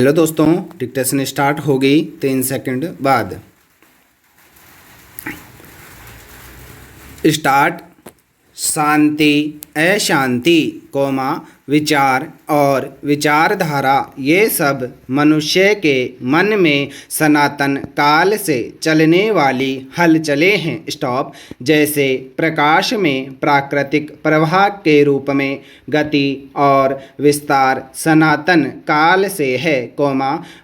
Hello दोस्तों, dictation start हो गई 3 सेकंड बाद। स्टार्ट। शांति, अशांति, विचार और विचारधारा ये सब मनुष्य के मन में सनातन काल से चलने वाली हलचलें हैं। स्टॉप। जैसे प्रकाश में प्राकृतिक प्रवाह के रूप में गति और विस्तार सनातन काल से है,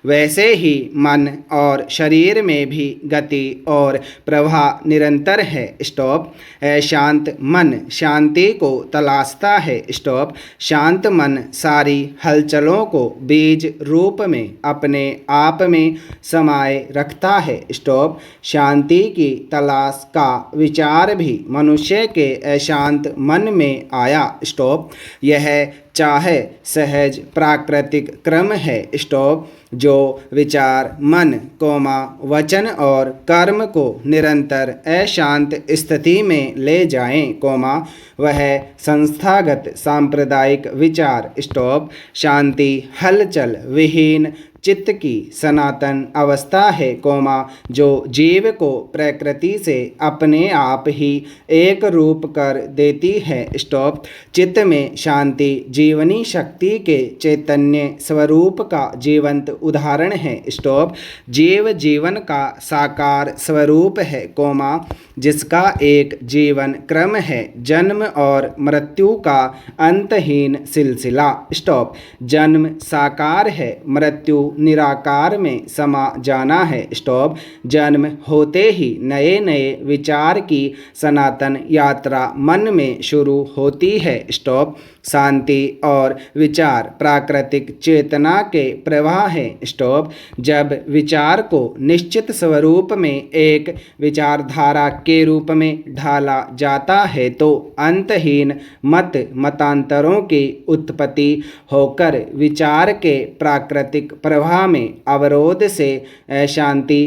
वैसे ही मन और शरीर में भी गति और प्रवाह निरंतर है। स्टॉप। अशांत मन शांति को तलाशता है। स्टॉप। शांत मन सारी हलचलों को बीज रूप में अपने आप में समाये रखता है। स्टॉप। शांति की तलाश का विचार भी मनुष्य के अशांत मन में आया। स्टॉप। यह चाहे सहज प्राकृतिक क्रम है। स्टॉप। जो विचार मन, वचन और कर्म को निरंतर अशांत स्थिति में ले जाएं, वह संस्थागत सांप्रदायिक विचार। स्टॉप। शांति हलचल विहीन चित्त की सनातन अवस्था है, जो जीव को प्रकृति से अपने आप ही एक रूप कर देती है। स्टॉप। चित्त में शांति जीवनी शक्ति के चैतन्य स्वरूप का जीवंत उदाहरण है। स्टॉप। जीव जीवन का साकार स्वरूप है, जिसका एक जीवन क्रम है, जन्म और मृत्यु का अंतहीन सिलसिला। स्टॉप। जन्म साकार है, मृत्यु निराकार में समा जाना है। स्टॉप। जन्म होते ही नए नए विचार की सनातन यात्रा मन में शुरू होती है। स्टॉप। शांति और विचार प्राकृतिक चेतना के प्रवाह हैं। स्टॉप। जब विचार को निश्चित स्वरूप में एक विचारधारा के रूप में ढाला जाता है तो अंतहीन मतांतरों की उत्पत्ति होकर विचार के प्राकृतिक प्रवाह में अवरोध से अशांति,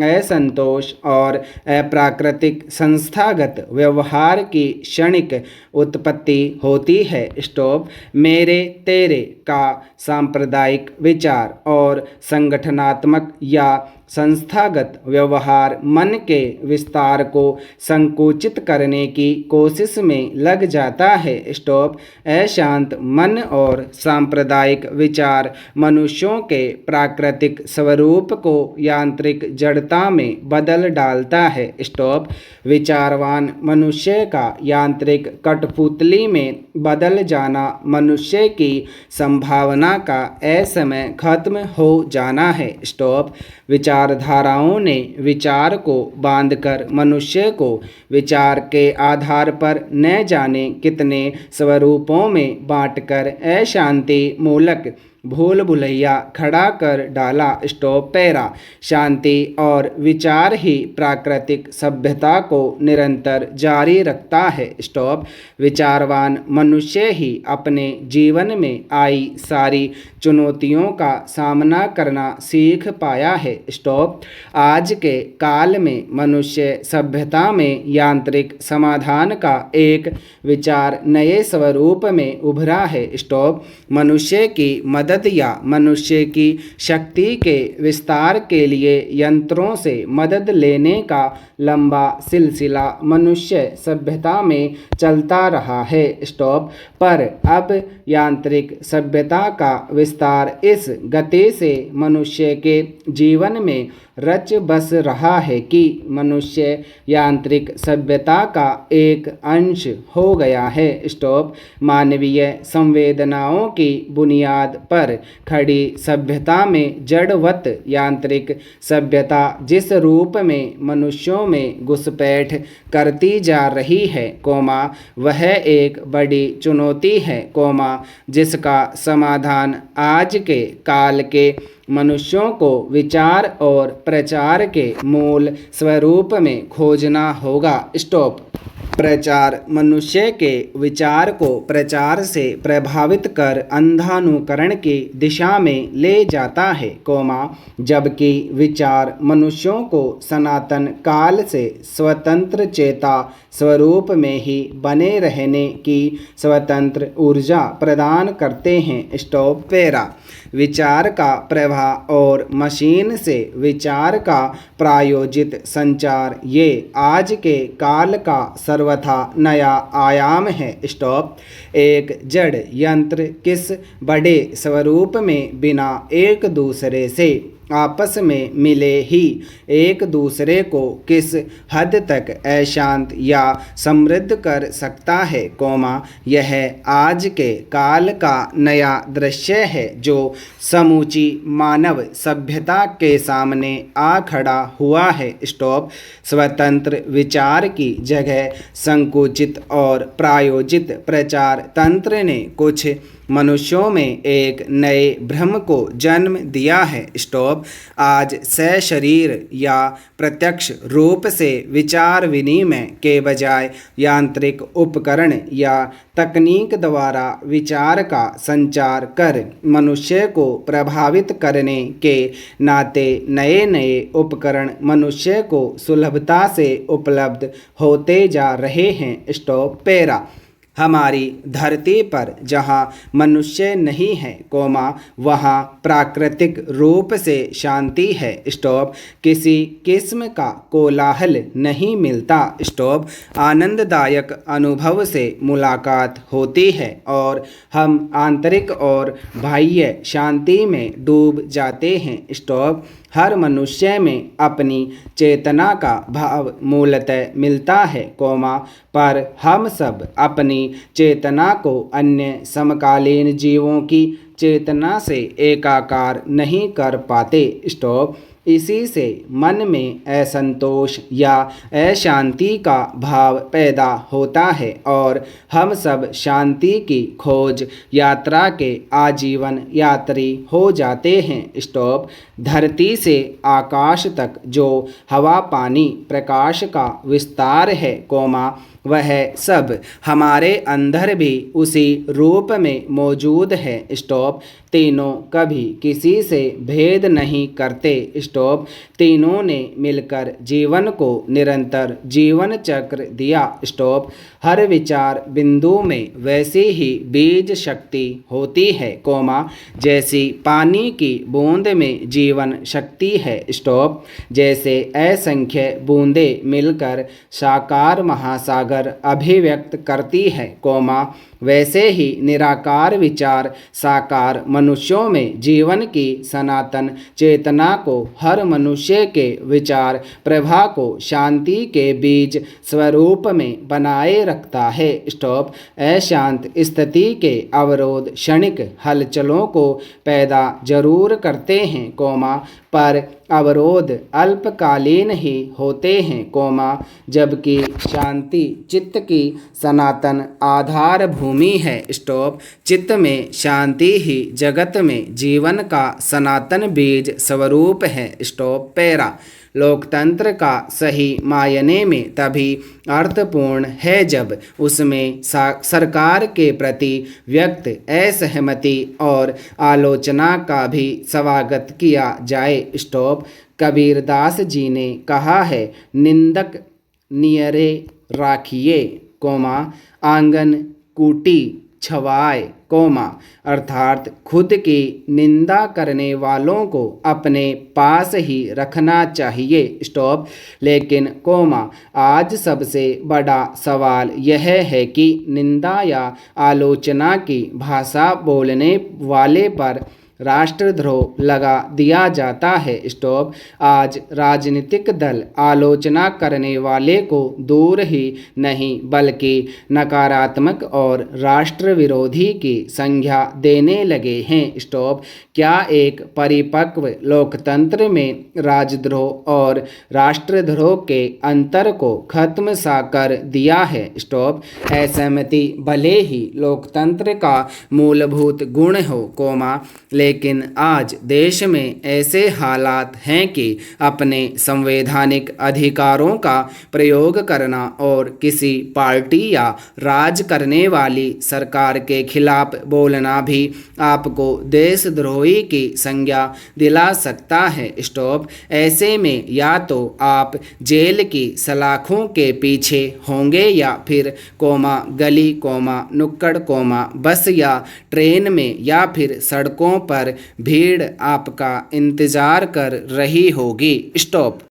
असंतोष और अप्राकृतिक संस्थागत व्यवहार की क्षणिक उत्पत्ति होती है। स्टॉप। मेरे तेरे का सांप्रदायिक विचार और संगठनात्मक या संस्थागत व्यवहार मन के विस्तार को संकुचित करने की कोशिश में लग जाता है। स्टॉप। अशांत मन और सांप्रदायिक विचार मनुष्यों के प्राकृतिक स्वरूप को यांत्रिक जड़ता में बदल डालता है। स्टॉप। विचारवान मनुष्य का यांत्रिक कठपुतली में बदल जाना मनुष्य की संभावना का असमय खत्म हो जाना है। स्टॉप। विचारधाराओं ने विचार को बांधकर मनुष्य को विचार के आधार पर न जाने कितने स्वरूपों में बांटकर अशांति मूलक भूल भुलैया खड़ा कर डाला। स्टॉप। पैरा। शांति और विचार ही प्राकृतिक सभ्यता को निरंतर जारी रखता है। स्टॉप। विचारवान मनुष्य ही अपने जीवन में आई सारी चुनौतियों का सामना करना सीख पाया है। स्टॉप। आज के काल में मनुष्य सभ्यता में यांत्रिक समाधान का एक विचार नए स्वरूप में उभरा है। स्टॉप। मनुष्य की मदद या मनुष्य की शक्ति के विस्तार के लिए यंत्रों से मदद लेने का लंबा सिलसिला मनुष्य सभ्यता में चलता रहा है। स्टॉप। पर अब यांत्रिक सभ्यता का विस्तार इस गति से मनुष्य के जीवन में रच बस रहा है कि मनुष्य यांत्रिक सभ्यता का एक अंश हो गया है। स्टॉप। मानवीय संवेदनाओं की बुनियाद पर खड़ी सभ्यता में जड़वत यांत्रिक सभ्यता जिस रूप में मनुष्यों में घुसपैठ करती जा रही है, वह एक बड़ी चुनौती है, जिसका समाधान आज के काल के मनुष्यों को विचार और प्रचार के मूल स्वरूप में खोजना होगा। स्टॉप। प्रचार मनुष्य के विचार को प्रचार से प्रभावित कर अंधानुकरण की दिशा में ले जाता है, जबकि विचार मनुष्यों को सनातन काल से स्वतंत्र चेता स्वरूप में ही बने रहने की स्वतंत्र ऊर्जा प्रदान करते हैं। स्टॉप। पैरा। विचार का प्रवाह और मशीन से विचार का प्रायोजित संचार ये आज के काल का सर्वथा नया आयाम है। स्टॉप। एक जड़ यंत्र किस बड़े स्वरूप में बिना एक दूसरे से आपस में मिले ही एक दूसरे को किस हद तक अशांत या समृद्ध कर सकता है, यह आज के काल का नया दृश्य है जो समूची मानव सभ्यता के सामने आ खड़ा हुआ है। स्टॉप। स्वतंत्र विचार की जगह संकुचित और प्रायोजित प्रचार तंत्र ने कुछ मनुष्यों में एक नए भ्रम को जन्म दिया है। स्टॉप। आज सशरीर या प्रत्यक्ष रूप से विचार विनिमय के बजाय यांत्रिक उपकरण या तकनीक द्वारा विचार का संचार कर मनुष्य को प्रभावित करने के नाते नए नए उपकरण मनुष्य को सुलभता से उपलब्ध होते जा रहे हैं। स्टॉप। पैरा। हमारी धरती पर जहाँ मनुष्य नहीं है, वहाँ प्राकृतिक रूप से शांति है। स्टॉप। किसी किस्म का कोलाहल नहीं मिलता। स्टॉप। आनंददायक अनुभव से मुलाकात होती है और हम आंतरिक और बाह्य शांति में डूब जाते हैं। स्टॉप। हर मनुष्य में अपनी चेतना का भाव मूलतः मिलता है, पर हम सब अपनी चेतना को अन्य समकालीन जीवों की चेतना से एकाकार नहीं कर पाते। स्टॉप। इसी से मन में असंतोष या अशांति का भाव पैदा होता है और हम सब शांति की खोज यात्रा के आजीवन यात्री हो जाते हैं। स्टॉप। धरती से आकाश तक जो हवा पानी प्रकाश का विस्तार है, वह सब हमारे अंदर भी उसी रूप में मौजूद है। स्टॉप। तीनों कभी किसी से भेद नहीं करते। स्टॉप। तीनों ने मिलकर जीवन को निरंतर जीवन चक्र दिया। स्टॉप। हर विचार बिंदु में वैसी ही बीज शक्ति होती है, जैसी पानी की बूंद में जीवन शक्ति है। स्टॉप। जैसे असंख्य बूंदें मिलकर साकार महासागर अभिव्यक्त करती है, वैसे ही निराकार विचार साकार मनुष्यों में जीवन की सनातन चेतना को, हर मनुष्य के विचार प्रभा को शांति के बीज स्वरूप में बनाए रखता है। स्टॉप। अशांत स्थिति के अवरोध क्षणिक हलचलों को पैदा जरूर करते हैं, पर अवरोध अल्पकालीन ही होते हैं, जबकि शांति चित्त की सनातन आधार भूमि है। स्टॉप। चित्त में शांति ही जगत में जीवन का सनातन बीज स्वरूप है। स्टॉप। पैरा। लोकतंत्र का सही मायने में तभी अर्थपूर्ण है जब उसमें सरकार के प्रति व्यक्त असहमति और आलोचना का भी स्वागत किया जाए। स्टॉप। कबीरदास जी ने कहा है, निंदक नियरे राखिए, आंगन कूटी छवाए, अर्थात खुद की निंदा करने वालों को अपने पास ही रखना चाहिए। स्टॉप। लेकिन आज सबसे बड़ा सवाल यह है कि निंदा या आलोचना की भाषा बोलने वाले पर राष्ट्रद्रोह लगा दिया जाता है। स्टॉप। आज राजनीतिक दल आलोचना करने वाले को दूर ही नहीं बल्कि नकारात्मक और राष्ट्र विरोधी की संज्ञा देने लगे हैं। स्टॉप। क्या एक परिपक्व लोकतंत्र में राजद्रोह और राष्ट्रद्रोह के अंतर को खत्म सा कर दिया है। स्टॉप। असहमति भले ही लोकतंत्र का मूलभूत गुण हो, लेकिन आज देश में ऐसे हालात हैं कि अपने संवैधानिक अधिकारों का प्रयोग करना और किसी पार्टी या राज करने वाली सरकार के खिलाफ बोलना भी आपको देशद्रोही की संज्ञा दिला सकता है। स्टॉप। ऐसे में या तो आप जेल की सलाखों के पीछे होंगे या फिर गली नुक्कड़ बस या ट्रेन में या फिर सड़कों पर भीड़ आपका इंतजार कर रही होगी। स्टॉप।